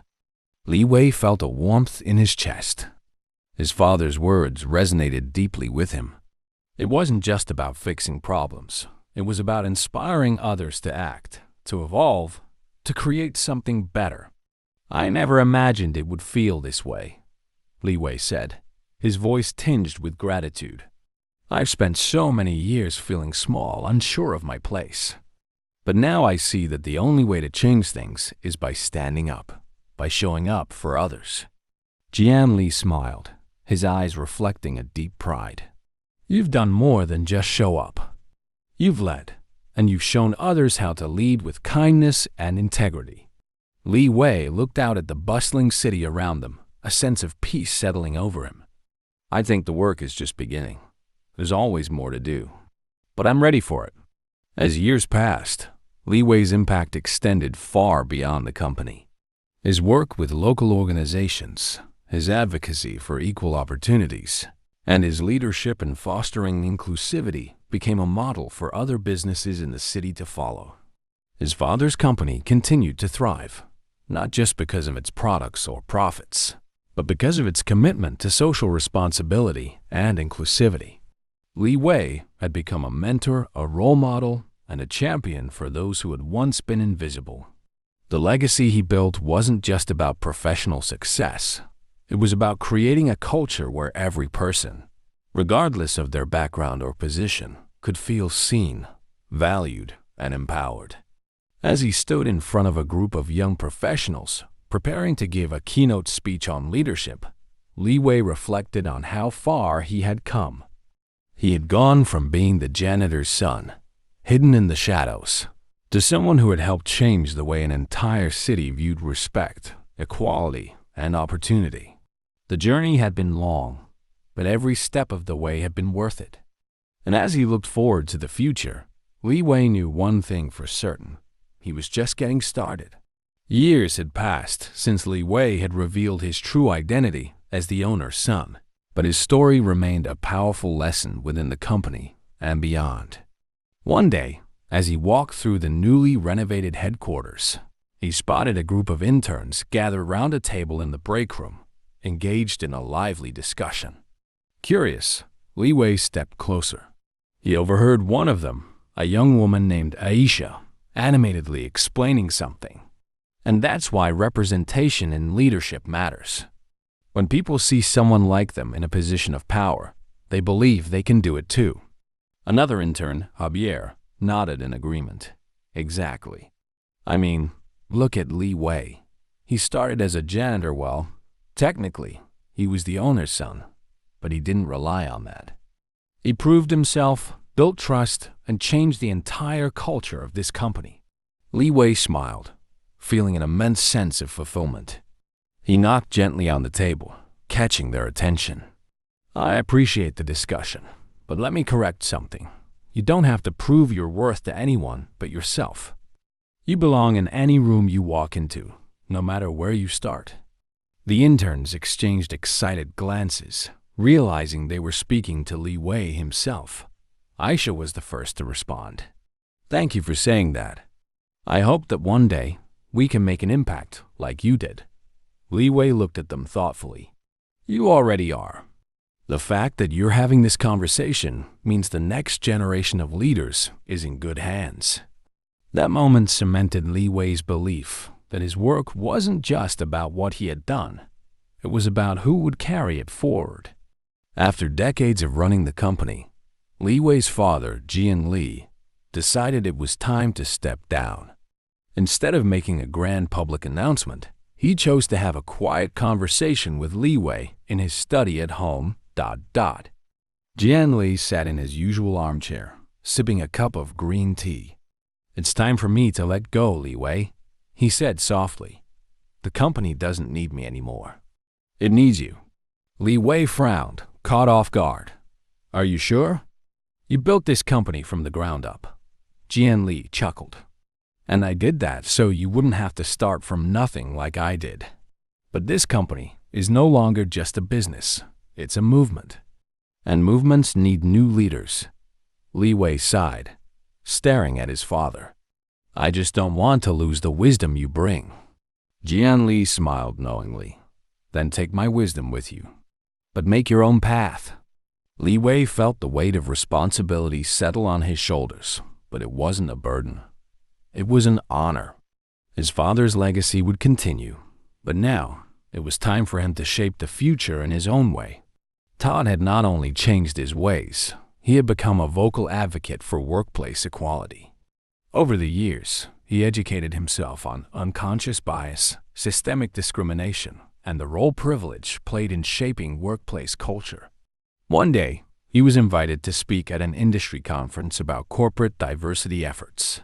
Li Wei felt a warmth in his chest. His father's words resonated deeply with him. It wasn't just about fixing problems. It was about inspiring others to act, to evolve, to create something better. "I never imagined it would feel this way," Li Wei said, his voice tinged with gratitude. "I've spent so many years feeling small, unsure of my place. But now I see that the only way to change things is by standing up, by showing up for others." Jian Li smiled, his eyes reflecting a deep pride. "You've done more than just show up. You've led, and you've shown others how to lead with kindness and integrity." Li Wei looked out at the bustling city around them, a sense of peace settling over him. "I think the work is just beginning. There's always more to do. But I'm ready for it." As years passed, Li Wei's impact extended far beyond the company. His work with local organizations, his advocacy for equal opportunities, and his leadership in fostering inclusivity became a model for other businesses in the city to follow. His father's company continued to thrive, not just because of its products or profits, but because of its commitment to social responsibility and inclusivity. Li Wei had become a mentor, a role model, and a champion for those who had once been invisible. The legacy he built wasn't just about professional success. It was about creating a culture where every person, regardless of their background or position, could feel seen, valued, and empowered. As he stood in front of a group of young professionals preparing to give a keynote speech on leadership, Li Wei reflected on how far he had come. He had gone from being the janitor's son, hidden in the shadows, to someone who had helped change the way an entire city viewed respect, equality, and opportunity. The journey had been long, but every step of the way had been worth it. And as he looked forward to the future, Li Wei knew one thing for certain. He was just getting started. Years had passed since Li Wei had revealed his true identity as the owner's son, but his story remained a powerful lesson within the company and beyond. One day, as he walked through the newly renovated headquarters, he spotted a group of interns gathered round a table in the break room, engaged in a lively discussion. Curious, Li Wei stepped closer. He overheard one of them, a young woman named Aisha, animatedly explaining something. And that's why representation in leadership matters. When people see someone like them in a position of power, they believe they can do it too. Another intern, Javier, nodded in agreement. Exactly. I mean, look at Li Wei. He started as a janitor. Well, technically, he was the owner's son, but he didn't rely on that. He proved himself, built trust, and changed the entire culture of this company. Li Wei smiled, feeling an immense sense of fulfillment. He knocked gently on the table, catching their attention. I appreciate the discussion, but let me correct something. You don't have to prove your worth to anyone but yourself. You belong in any room you walk into, no matter where you start. The interns exchanged excited glances, realizing they were speaking to Li Wei himself. Aisha was the first to respond. Thank you for saying that. I hope that one day we can make an impact like you did. Li Wei looked at them thoughtfully. You already are. The fact that you're having this conversation means the next generation of leaders is in good hands. That moment cemented Li Wei's belief that his work wasn't just about what he had done. It was about who would carry it forward. After decades of running the company, Li Wei's father, Jian Li, decided it was time to step down. Instead of making a grand public announcement, he chose to have a quiet conversation with Li Wei in his study at home. Jian Li sat in his usual armchair, sipping a cup of green tea. It's time for me to let go, Li Wei, he said softly. The company doesn't need me anymore. It needs you. Li Wei frowned, caught off guard. Are you sure? You built this company from the ground up. Jian Li chuckled. And I did that so you wouldn't have to start from nothing like I did. But this company is no longer just a business. It's a movement. And movements need new leaders. Li Wei sighed, staring at his father. I just don't want to lose the wisdom you bring. Jian Li smiled knowingly. Then take my wisdom with you. But make your own path. Li Wei felt the weight of responsibility settle on his shoulders, but it wasn't a burden. It was an honor. His father's legacy would continue, but now it was time for him to shape the future in his own way. Todd had not only changed his ways, he had become a vocal advocate for workplace equality. Over the years, he educated himself on unconscious bias, systemic discrimination, and the role privilege played in shaping workplace culture. One day, he was invited to speak at an industry conference about corporate diversity efforts.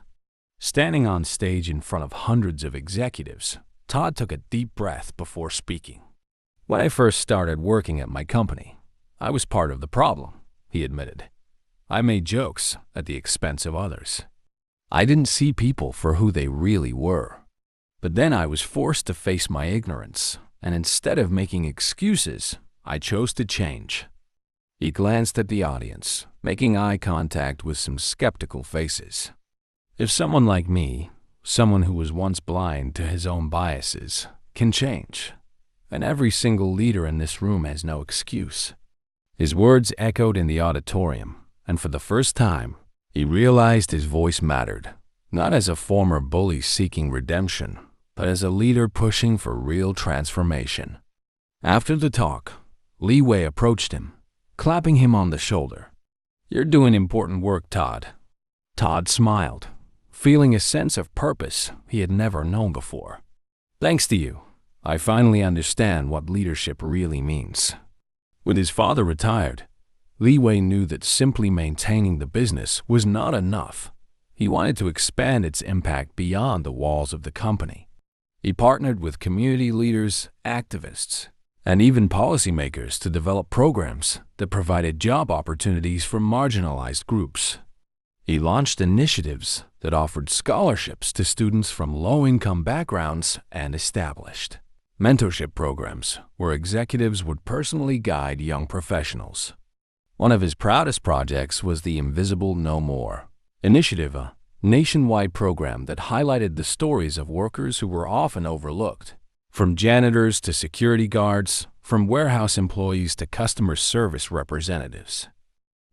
Standing on stage in front of hundreds of executives, Todd took a deep breath before speaking. When I first started working at my company, I was part of the problem, he admitted. I made jokes at the expense of others. I didn't see people for who they really were. But then I was forced to face my ignorance, and instead of making excuses, I chose to change. He glanced at the audience, making eye contact with some skeptical faces. If someone like me, someone who was once blind to his own biases, can change, then every single leader in this room has no excuse. His words echoed in the auditorium, and for the first time, he realized his voice mattered, not as a former bully seeking redemption, but as a leader pushing for real transformation. After the talk, Li Wei approached him, clapping him on the shoulder. You're doing important work, Todd. Todd smiled, feeling a sense of purpose he had never known before. Thanks to you, I finally understand what leadership really means. With his father retired, Li Wei knew that simply maintaining the business was not enough. He wanted to expand its impact beyond the walls of the company. He partnered with community leaders, activists, and even policymakers to develop programs that provided job opportunities for marginalized groups. He launched initiatives that offered scholarships to students from low-income backgrounds and established mentorship programs where executives would personally guide young professionals. One of his proudest projects was the Invisible No More initiative, a nationwide program that highlighted the stories of workers who were often overlooked, from janitors to security guards, from warehouse employees to customer service representatives.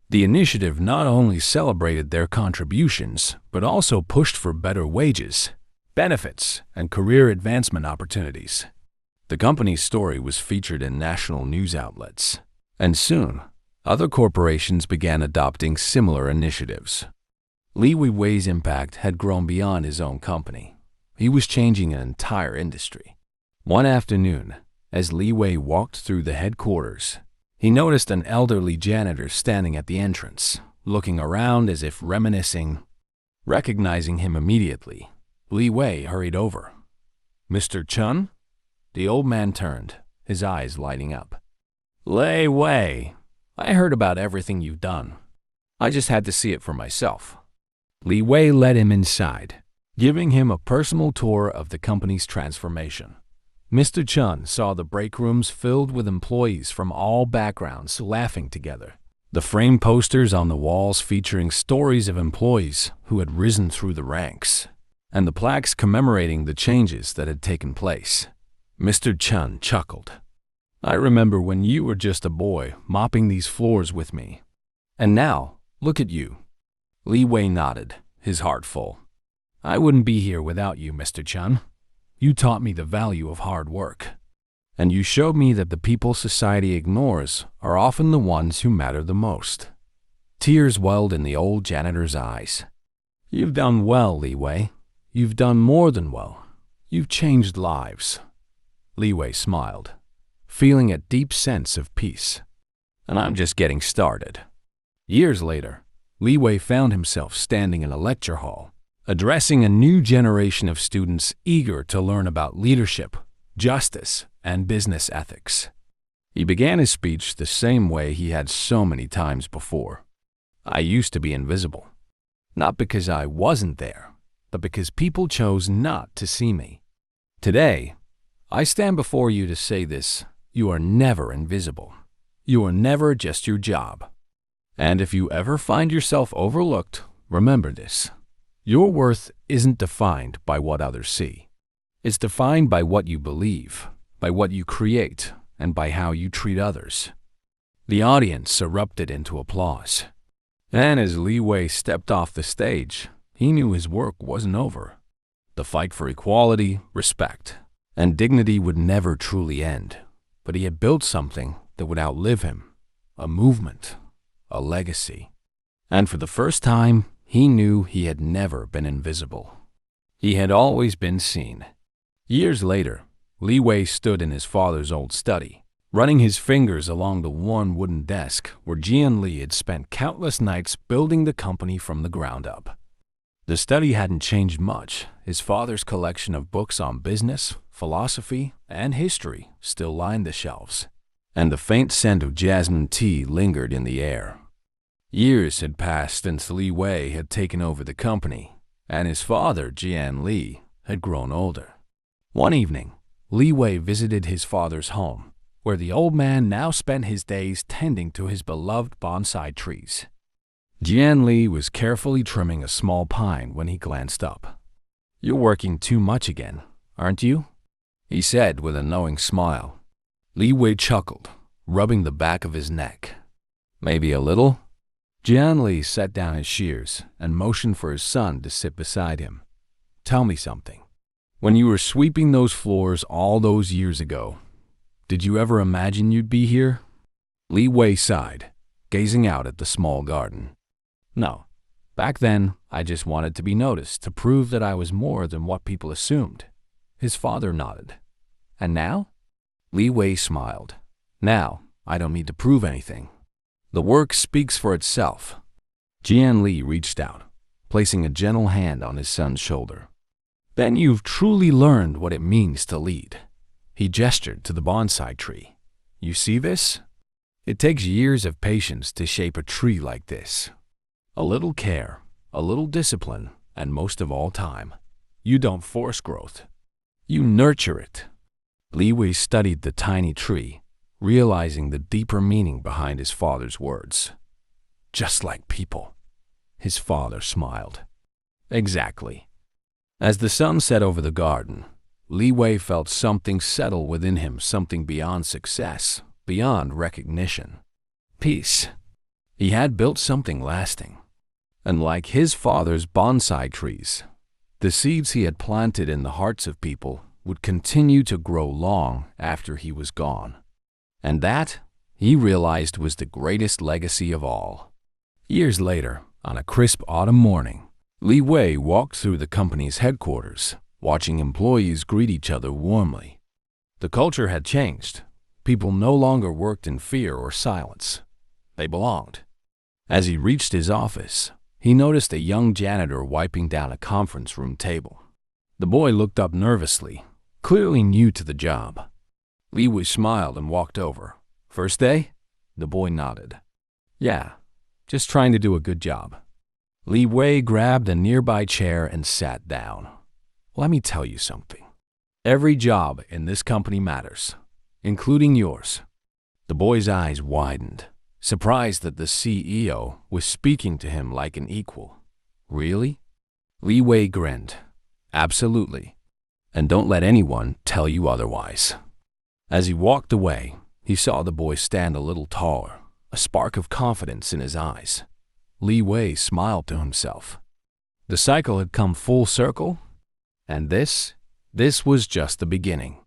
The initiative not only celebrated their contributions, but also pushed for better wages, benefits, and career advancement opportunities. The company's story was featured in national news outlets, and soon, other corporations began adopting similar initiatives. Li Wei's impact had grown beyond his own company. He was changing an entire industry. One afternoon, as Li Wei walked through the headquarters, he noticed an elderly janitor standing at the entrance, looking around as if reminiscing. Recognizing him immediately, Li Wei hurried over. "Mr. Chun?" The old man turned, his eyes lighting up. "Li Wei, I heard about everything you've done. I just had to see it for myself." Li Wei led him inside, giving him a personal tour of the company's transformation. Mr. Chun saw the break rooms filled with employees from all backgrounds laughing together. The framed posters on the walls featuring stories of employees who had risen through the ranks, and the plaques commemorating the changes that had taken place. Mr. Chun chuckled. "I remember when you were just a boy mopping these floors with me. And now, look at you." Li Wei nodded, his heart full. "I wouldn't be here without you, Mr. Chun. You taught me the value of hard work. And you showed me that the people society ignores are often the ones who matter the most." Tears welled in the old janitor's eyes. "You've done well, Li Wei. You've done more than well. You've changed lives." Li Wei smiled, feeling a deep sense of peace. "And I'm just getting started." Years later, Li Wei found himself standing in a lecture hall, addressing a new generation of students eager to learn about leadership, justice, and business ethics. He began his speech the same way he had so many times before. "I used to be invisible, not because I wasn't there, but because people chose not to see me. Today, I stand before you to say this: you are never invisible. You are never just your job. And if you ever find yourself overlooked, remember this: your worth isn't defined by what others see. It's defined by what you believe, by what you create, and by how you treat others." The audience erupted into applause. And as Li Wei stepped off the stage, he knew his work wasn't over. The fight for equality, respect, and dignity would never truly end. But he had built something that would outlive him: a movement, a legacy. And for the first time, he knew he had never been invisible. He had always been seen. Years later, Li Wei stood in his father's old study, running his fingers along the worn wooden desk where Jian Li had spent countless nights building the company from the ground up. The study hadn't changed much. His father's collection of books on business, philosophy, and history still lined the shelves, and the faint scent of jasmine tea lingered in the air. Years had passed since Li Wei had taken over the company, and his father, Jian Li, had grown older. One evening, Li Wei visited his father's home, where the old man now spent his days tending to his beloved bonsai trees. Jian Li was carefully trimming a small pine when he glanced up. "You're working too much again, aren't you?" he said with a knowing smile. Li Wei chuckled, rubbing the back of his neck. "Maybe a little?" Jian Li set down his shears and motioned for his son to sit beside him. "Tell me something. When you were sweeping those floors all those years ago, did you ever imagine you'd be here?" Li Wei sighed, gazing out at the small garden. "No. Back then, I just wanted to be noticed to prove that I was more than what people assumed." His father nodded. "And now?" Li Wei smiled. "Now, I don't need to prove anything. The work speaks for itself." Jian Li reached out, placing a gentle hand on his son's shoulder. "Then you've truly learned what it means to lead." He gestured to the bonsai tree. "You see this? It takes years of patience to shape a tree like this. A little care, a little discipline, and most of all time. You don't force growth. You nurture it." Li Wei studied the tiny tree, realizing the deeper meaning behind his father's words. "Just like people." His father smiled. "Exactly." As the sun set over the garden, Li Wei felt something settle within him, something beyond success, beyond recognition. Peace. He had built something lasting. And like his father's bonsai trees, the seeds he had planted in the hearts of people would continue to grow long after he was gone. And that, he realized, was the greatest legacy of all. Years later, on a crisp autumn morning, Li Wei walked through the company's headquarters, watching employees greet each other warmly. The culture had changed. People no longer worked in fear or silence. They belonged. As he reached his office, he noticed a young janitor wiping down a conference room table. The boy looked up nervously, clearly new to the job. Li Wei smiled and walked over. "First day?" The boy nodded. "Yeah, just trying to do a good job." Li Wei grabbed a nearby chair and sat down. "Let me tell you something. Every job in this company matters, including yours." The boy's eyes widened, surprised that the CEO was speaking to him like an equal. "Really?" Li Wei grinned. "Absolutely. And don't let anyone tell you otherwise." As he walked away, he saw the boy stand a little taller, a spark of confidence in his eyes. Li Wei smiled to himself. The cycle had come full circle, and this was just the beginning.